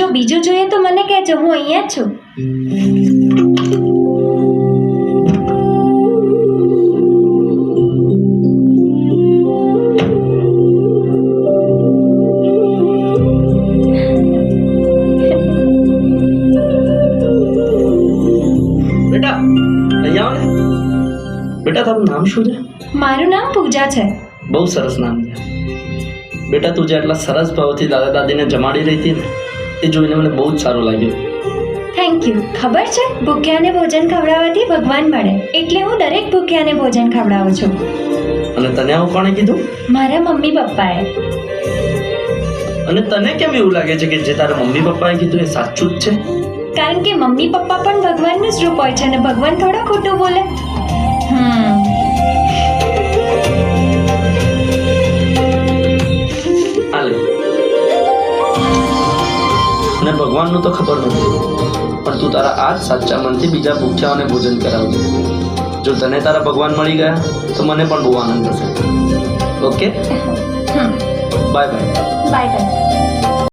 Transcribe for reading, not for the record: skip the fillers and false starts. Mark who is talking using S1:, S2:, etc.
S1: જો બીજું જોઈએ તો મને કહેજો, હું અહીંયા જ છું.
S2: બેટા અહીંયા આવો ને. બેટા તારું નામ શું છે?
S1: મારું નામ પૂજા છે.
S2: બહુ સરસ નામ છે બેટા. તું જે આટલા સરસ ભાવથી દાદા દાદીને જમાડી રહી હતી ને, એ જોઈને મને બહુ જ સારું લાગ્યું.
S1: Thank you. ખબર છે, ભૂખ્યાને ભોજન ખવડાવવાથી ભગવાન મળે, એટલે હું દરેક ભૂખ્યાને ભોજન ખવડાવું છું.
S2: અને તને આવું કોણે કીધું?
S1: મારા મમ્મી પપ્પાએ.
S2: અને તને કેમ એવું લાગે છે કે જે તારા મમ્મી પપ્પાએ કીધું એ સાચું જ છે?
S1: કારણ કે મમ્મી પપ્પા પણ ભગવાનનું જ રૂપ હોય છે, અને ભગવાન થોડા ખોટું બોલે.
S2: હાલે. અને ભગવાનનું તો ખબર નથી, પણ તું તારા આ જ સાચા મનથી બીજા ભૂખ્યાઓને ભોજન કરાવજે. જો તને તારા ભગવાન મળી ગયા તો મને પણ બહુ આનંદ થશે. Okay, bye bye.
S1: Bye bye.